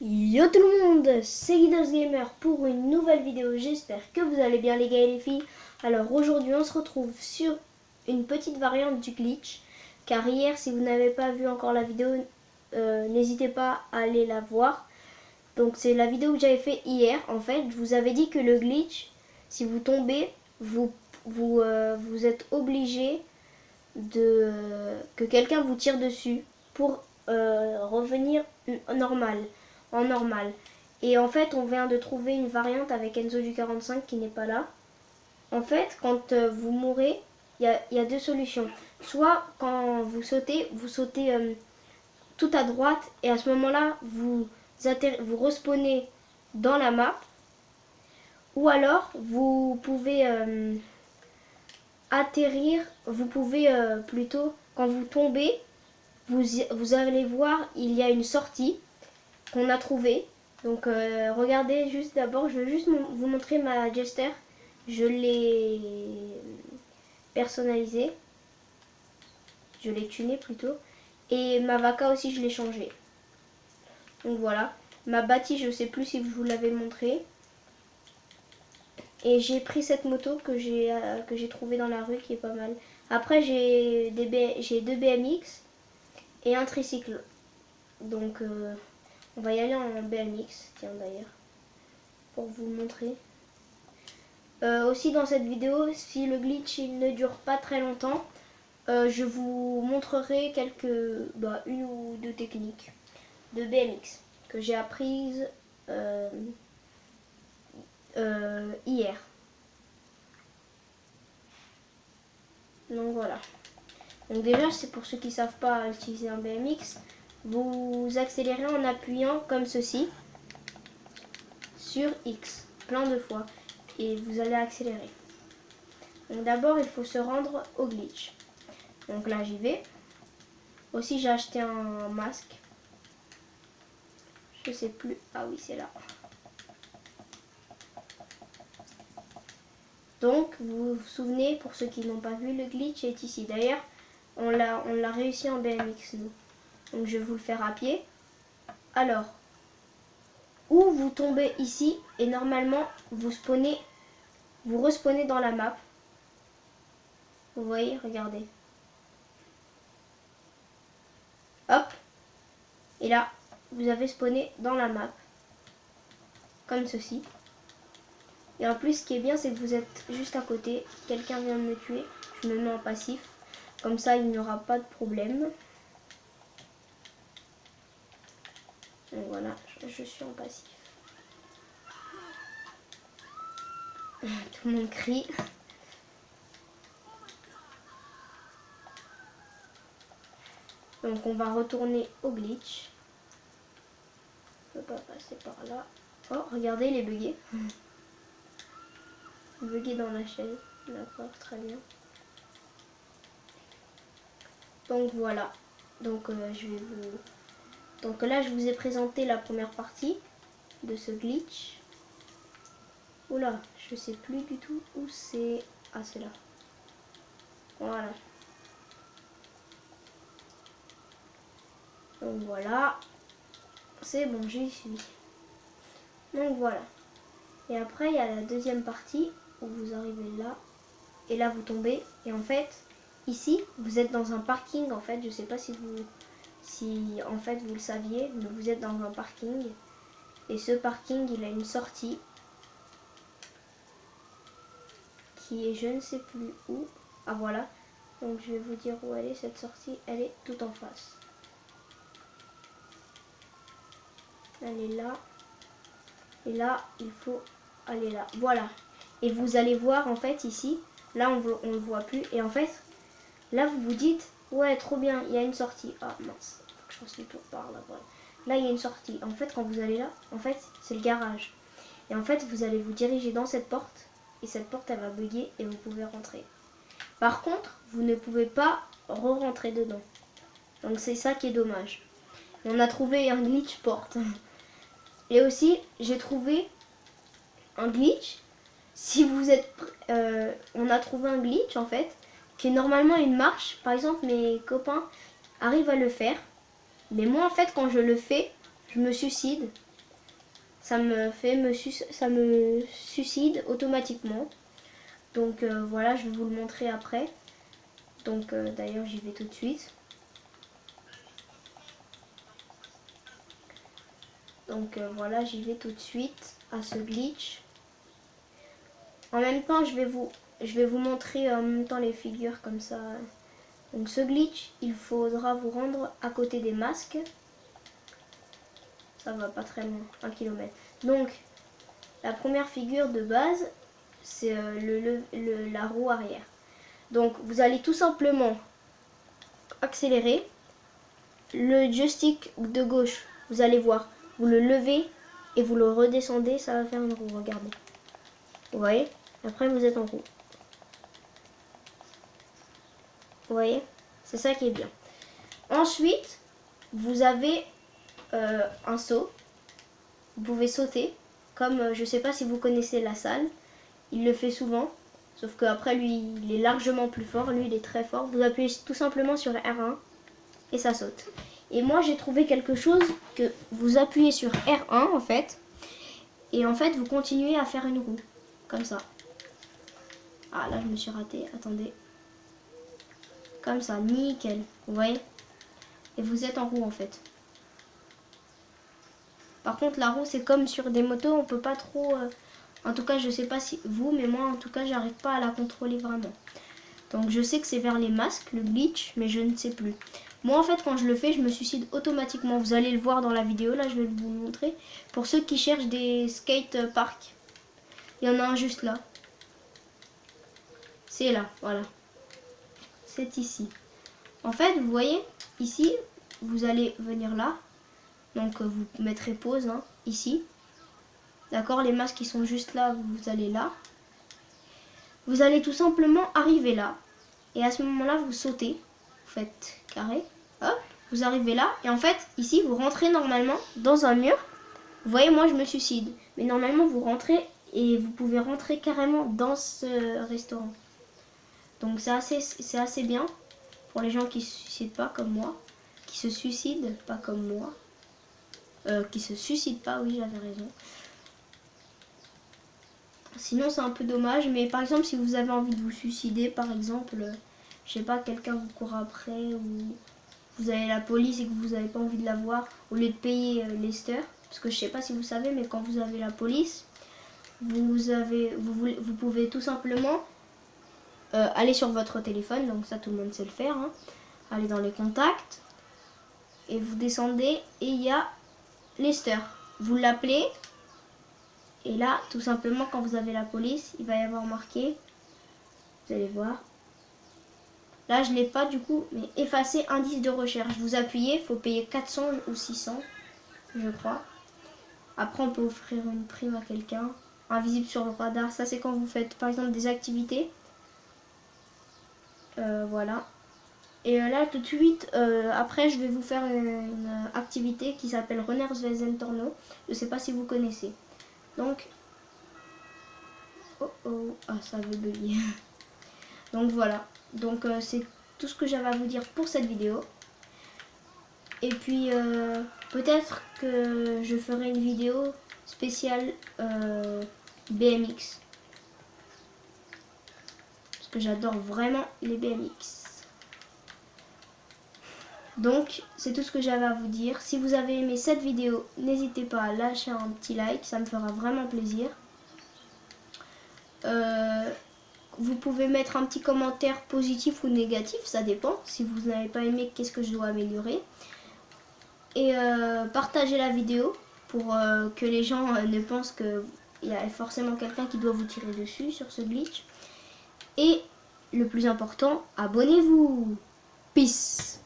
Yo tout le monde, c'est Guidos Gamer pour une nouvelle vidéo. J'espère que vous allez bien les gars et les filles. Alors aujourd'hui on se retrouve sur une petite variante du glitch. Car hier, si vous n'avez pas vu encore la vidéo, n'hésitez pas à aller la voir. Donc c'est la vidéo que j'avais fait hier. En fait, je vous avais dit que le glitch, si vous tombez, vous êtes obligé que quelqu'un vous tire dessus pour revenir en normal. Et en fait, on vient de trouver une variante avec Enzo du 45 qui n'est pas là. En fait, quand vous mourrez, il y a deux solutions. Soit quand vous sautez tout à droite et à ce moment-là, vous respawnez dans la map. Ou alors, vous pouvez atterrir, vous pouvez plutôt, quand vous tombez, vous allez voir, il y a une sortie qu'on a trouvée. Donc regardez juste d'abord, je vais juste vous montrer ma Jester. Je l'ai personnalisée. Je l'ai tunée plutôt. Et ma Vaca aussi, je l'ai changée. Donc voilà. Ma Bâtie, je sais plus si je vous l'avais montré. Et j'ai pris cette moto que j'ai trouvée dans la rue qui est pas mal. Après j'ai deux BMX et un tricycle. Donc on va y aller en BMX, tiens d'ailleurs, pour vous montrer. Aussi dans cette vidéo, si le glitch il ne dure pas très longtemps, je vous montrerai une ou deux techniques de BMX que j'ai apprises hier. Donc voilà. Donc déjà, c'est pour ceux qui ne savent pas utiliser un BMX, vous accélérez en appuyant comme ceci sur X plein de fois et vous allez accélérer. Donc d'abord, il faut se rendre au glitch. Donc là, j'y vais. Aussi, j'ai acheté un masque. Je sais plus. Ah oui, c'est là. Donc, vous vous souvenez, pour ceux qui n'ont pas vu, le glitch est ici. D'ailleurs, on l'a réussi en BMX, nous. Donc, je vais vous le faire à pied. Alors, où vous tombez ici et normalement, vous respawnez dans la map. Vous voyez, regardez. Hop. Et là, vous avez spawné dans la map. Comme ceci. Et en plus, ce qui est bien, c'est que vous êtes juste à côté. Quelqu'un vient de me tuer. Je me mets en passif. Comme ça, il n'y aura pas de problème. Donc voilà, je suis en passif. Tout le monde crie. Donc on va retourner au glitch. Je ne peux pas passer par là. Oh, regardez, il est bugué. Bugué dans la chaise. D'accord, très bien. Donc voilà. Donc Donc là, je vous ai présenté la première partie de ce glitch. Oula, je sais plus du tout où c'est. Ah, c'est là. Voilà. Donc voilà. C'est bon, j'y suis. Donc voilà. Et après, il y a la deuxième partie où vous arrivez là. Et là, vous tombez. Et en fait, ici, vous êtes dans un parking. En fait, je sais pas si en fait vous le saviez, mais vous êtes dans un parking. Et ce parking, il a une sortie. Qui est je ne sais plus où. Ah voilà. Donc je vais vous dire où elle est, cette sortie. Elle est tout en face. Elle est là. Et là, il faut aller là. Voilà. Et vous allez voir en fait ici. Là, on le voit plus. Et en fait, là, vous vous dites, ouais, trop bien, il y a une sortie. Ah mince, faut que je fasse le tour par là. Voilà. Là, il y a une sortie. En fait, quand vous allez là, en fait, c'est le garage. Et en fait, vous allez vous diriger dans cette porte. Et cette porte, elle va bugger et vous pouvez rentrer. Par contre, vous ne pouvez pas re-rentrer dedans. Donc c'est ça qui est dommage. On a trouvé un glitch porte. Et aussi, j'ai trouvé un glitch. Si vous êtes... on a trouvé un glitch en fait, qui est normalement une marche. Par exemple, mes copains arrivent à le faire. Mais moi en fait, quand je le fais, je me suicide. ça me suicide automatiquement. Donc voilà, je vais vous le montrer après. Donc d'ailleurs j'y vais tout de suite. Donc voilà, j'y vais tout de suite à ce glitch. En même temps, je vais vous montrer en même temps les figures comme ça. Donc ce glitch, il faudra vous rendre à côté des masques. Ça va pas très loin, 1 km. Donc la première figure de base, c'est la roue arrière. Donc vous allez tout simplement accélérer. Le joystick de gauche, vous allez voir, vous le levez et vous le redescendez, ça va faire une roue, regardez. Vous voyez? Après vous êtes en roue. Vous voyez? C'est ça qui est bien. Ensuite, vous avez un saut. Vous pouvez sauter. Comme, je sais pas si vous connaissez la salle. Il le fait souvent. Sauf qu'après, lui, il est largement plus fort. Lui, il est très fort. Vous appuyez tout simplement sur R1 et ça saute. Et moi, j'ai trouvé quelque chose que vous appuyez sur R1, en fait. Et en fait, vous continuez à faire une roue. Comme ça. Ah, là, je me suis ratée. Attendez. Comme ça, nickel. Vous voyez? Et vous êtes en roue, en fait. Par contre, la roue, c'est comme sur des motos, on peut pas trop... En tout cas, je sais pas si vous, mais moi, en tout cas, j'arrive pas à la contrôler vraiment. Donc, je sais que c'est vers les masques, le glitch, mais je ne sais plus. Moi, en fait, quand je le fais, je me suicide automatiquement. Vous allez le voir dans la vidéo, là, je vais vous le montrer. Pour ceux qui cherchent des skate parks, il y en a un juste là. C'est là, voilà. C'est ici. En fait, vous voyez, ici, vous allez venir là. Donc vous mettrez pause hein, ici. D'accord, les masques qui sont juste là, vous allez là. Vous allez tout simplement arriver là. Et à ce moment-là, vous sautez. Vous faites carré. Hop, vous arrivez là. Et en fait, ici, vous rentrez normalement dans un mur. Vous voyez, moi, je me suicide. Mais normalement, vous rentrez et vous pouvez rentrer carrément dans ce restaurant. Donc c'est assez bien pour les gens qui se suicident pas comme moi. Qui se suicident pas comme moi. Qui se suicide pas, oui j'avais raison. Sinon c'est un peu dommage, mais par exemple si vous avez envie de vous suicider, par exemple, je sais pas, quelqu'un vous court après ou vous avez la police et que vous n'avez pas envie de la voir, au lieu de payer Lester, parce que je sais pas si vous savez, mais quand vous avez la police, vous pouvez tout simplement aller sur votre téléphone, donc ça tout le monde sait le faire, hein, aller dans les contacts et vous descendez et il y a Lester, vous l'appelez et là tout simplement quand vous avez la police il va y avoir marqué, vous allez voir, là je l'ai pas du coup, mais effacer indice de recherche, vous appuyez, il faut payer 400 ou 600 je crois. Après on peut offrir une prime à quelqu'un, invisible sur le radar, ça c'est quand vous faites par exemple des activités, voilà. Et là tout de suite, après je vais vous faire une activité qui s'appelle Runners Wesen Torno. Je ne sais pas si vous connaissez. Donc, ça veut bugger. Donc voilà. Donc c'est tout ce que j'avais à vous dire pour cette vidéo. Et puis peut-être que je ferai une vidéo spéciale BMX. Parce que j'adore vraiment les BMX. Donc, c'est tout ce que j'avais à vous dire. Si vous avez aimé cette vidéo, n'hésitez pas à lâcher un petit like, ça me fera vraiment plaisir. Vous pouvez mettre un petit commentaire positif ou négatif, ça dépend. Si vous n'avez pas aimé, qu'est-ce que je dois améliorer. Et partagez la vidéo pour que les gens ne pensent qu'il y a forcément quelqu'un qui doit vous tirer dessus sur ce glitch. Et le plus important, abonnez-vous. Peace.